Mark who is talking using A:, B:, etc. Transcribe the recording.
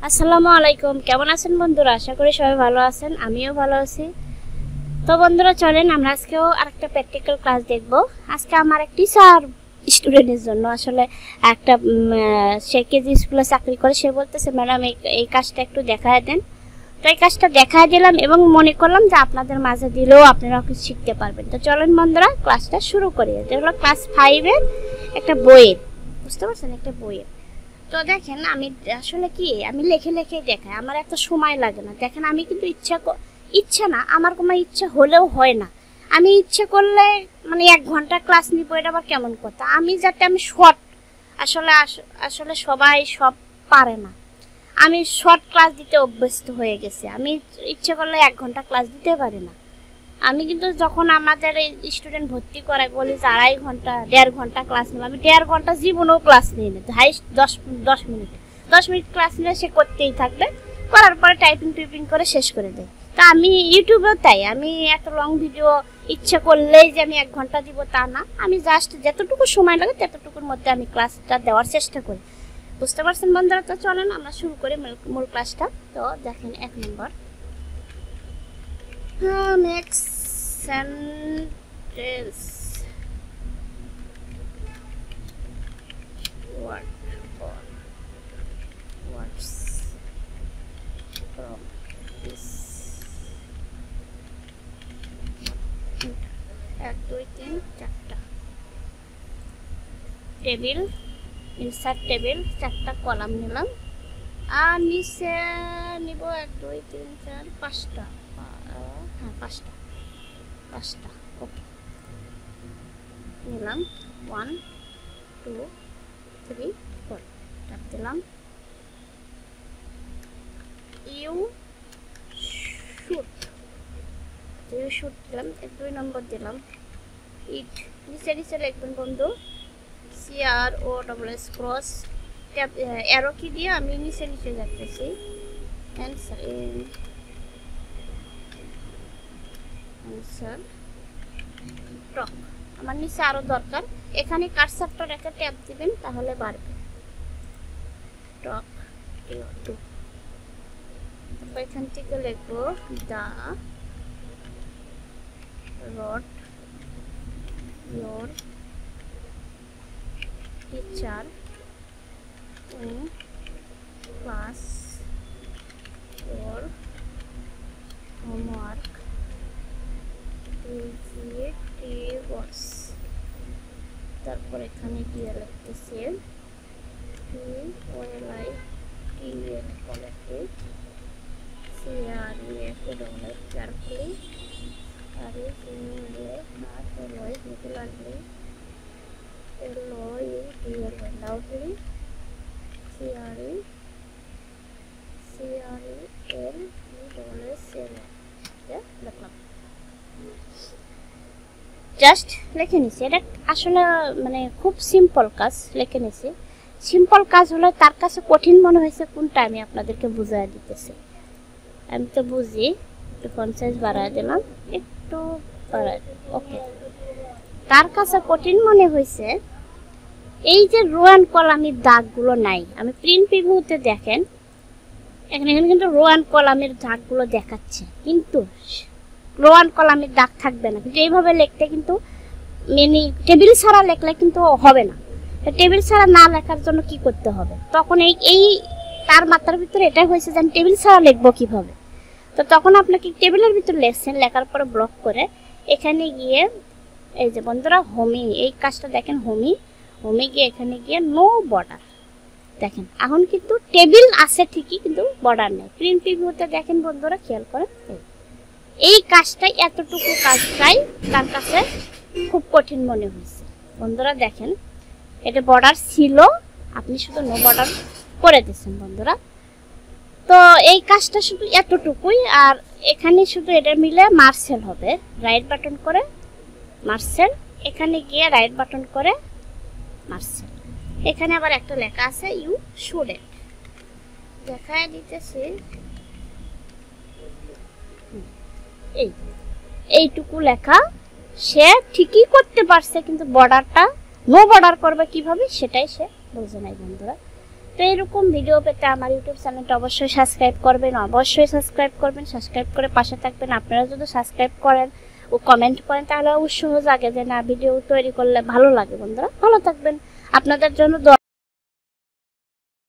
A: আসসালামু আলাইকুম, কেমন আছেন বন্ধুরা? আশা করি সবাই ভালো আছেন, আমিও ভালো আছি। তো বন্ধুরা চলেন আমরা আজকেও আরেকটা প্র্যাকটিক্যাল ক্লাস দেখব। আজকে আমার এক টিচার স্টুডেন্টের জন্য আসলে একটা সে কেজি স্কুলে চাকরি করে, সে বলতেছে ম্যাডাম এই কাজটা একটু দেখায় দেন। তো এই কাজটা দেখায় দিলাম এবং মনে করলাম যে আপনাদের মাঝে দিলেও আপনারা কিছু শিখতে পারবেন। তো চলেন বন্ধুরা ক্লাসটা শুরু করি। এটা হলো ক্লাস 5-এর একটা বইয়ের, বুঝতে পারছেন, একটা বইয়ের। তো দেখেন আমি আসলে কি আমি লেখে লেখে দেখাই, আমার এত সময় লাগে না। দেখেন আমি কিন্তু ইচ্ছা না, আমার কোনো ইচ্ছা হলেও হয় না। আমি ইচ্ছে করলে মানে 1 ঘন্টা ক্লাস নিব, এটা আবার কেমন কথা। আমি শর্ট, আসলে আসলে সবাই সব পারে না। আমি শর্ট ক্লাস দিতে অভ্যস্ত হয়ে গেছি। আমি ইচ্ছে করলে 1 ঘন্টা ক্লাস দিতে পারি না। আমি কিন্তু যখন আমাদের এই স্টুডেন্ট ভর্তি করাই বলি যে 2.5 ঘন্টা 1.5 ঘন্টা ক্লাস নিলাম, আমি 1.5 ঘন্টা জীবনেও ক্লাস নিই না। হাইস্ট 10 মিনিট ক্লাস নিলে সে করতেই থাকবে, করার পরে টাইপিং করে শেষ করে দেয়। তা আমি ইউটিউবেও তাই, আমি এত লং ভিডিও ইচ্ছে করলেই যে আমি 1 ঘন্টা দিব তা না। আমি জাস্ট যতটুকু সময় লাগে ততটুকুর মধ্যে আমি ক্লাসটা দেওয়ার চেষ্টা করি। বুঝতে পারছেন বন্ধুরা? তো চলেন আমরা শুরু করি মূল ক্লাসটা। তো দেখেন 1 নম্বর next sentence. What or what's from this? 1 2 3 4টা টেবিল, ইনসার্ট টেবিল, 4টা কলাম নিলাম। আর নিচে নিব 1 2 3 4 5টা, হ্যাঁ 5টা ওকে নিলাম। 1 2 3 4 টাপ দিলাম। ইউ শুট দিলাম। 2 নম্বর দিলাম। ইট নিচে লিখবেন বন্ধু, CROSS ক্রস ট্যাপ অ্যারো কি দিয়ে আমি নিচে যাচ্ছি। অ্যান্সার টক। আমার নিচে আরো দরকার, এখানে কার্সারটা রেখে ট্যাপ দিবেন তাহলে বাড়বে। Talk to. তারপর এখান থেকে লিখবো the rod your teacher in class for homework vegetables. তারপর এখানে গিয়ে লিখতেছে quality carefully loudly জাস্ট লিখে নিছি। এটা আসলে মানে খুব সিম্পল কাজ লিখে নিছি। সিম্পল কাজ হলে তার কাছে কঠিন মনে হয়েছে কোনটা আমি আপনাদেরকে বুঝাই দিতেছি। আমি তো বুঝি, একটু ফন্ট সাইজ বাড়ায় দিলাম, একটু বাড়ায় ওকে। তার কাছে কঠিন মনে হয়েছে এই যে রো অ্যান্ড কলামের দাগগুলো নাই। আমি প্রিন্ট প্রিভিউতে দেখেন এখানে কিন্তু রো অ্যান্ড কলামের দাগগুলো দেখাচ্ছে, কিন্তু রো অ্যান্ড কলামের দাগ থাকবে না। কিন্তু এইভাবে লিখতে কিন্তু মানে টেবিল ছাড়া লেখলে কিন্তু হবে না। টেবিল ছাড়া না লেখার জন্য কি করতে হবে, তখন এই তার মাথার ভিতরে এটাই হয়েছে যে আমি টেবিল ছাড়া লিখবো কিভাবে। তো তখন আপনাকে টেবিলের ভিতর লিখছেন, লেখার পরে ব্লক করে এখানে গিয়ে এই যে বন্ধুরা হোমি, এই কাজটা দেখেন হোমি গিয়ে এখানে গিয়ে নো বর্ডার। দেখেন এখন কিন্তু টেবিল আছে ঠিকই, কিন্তু বর্ডার নেই। প্রিন্ট প্রিভিউতে দেখেন বন্ধুরা, খেয়াল করেন এই কাজটাই, এতটুকু কাজটাই তার কাছে খুব কঠিন মনে হয়েছে। বন্ধুরা দেখেন এটা বর্ডার ছিল, আপনি শুধু নো বর্ডার করে দিচ্ছেন বন্ধুরা। তো এই কাজটা শুধু এতটুকুই, আর এখানে শুধু এটা মিলে মার্সেল হবে। রাইট বাটন করে মার্সেল, এখানে গিয়ে রাইট বাটন করে মার্সেল। এখানে আবার একটা লেখা আছে ইউ শুডেন্ট, দেখায় দিতেছি। এইটুকু লেখা সে ঠিকই করতে পারছে, কিন্তু বর্ডারটা নো বর্ডার করবে কিভাবে সেটাই সে বোঝে নাই বন্ধুরা। তো এরকম ভিডিও পেতে আমার ইউটিউব চ্যানেলটা অবশ্যই সাবস্ক্রাইব করবেন, সাবস্ক্রাইব করে পাশে থাকবেন। আপনারা যদি সাবস্ক্রাইব করেন ও কমেন্ট করেন তাহলে উৎসাহ জাগে যে না ভিডিও তৈরি করলে ভালো লাগে। বন্ধুরা ভালো থাকবেন, আপনাদের জন্য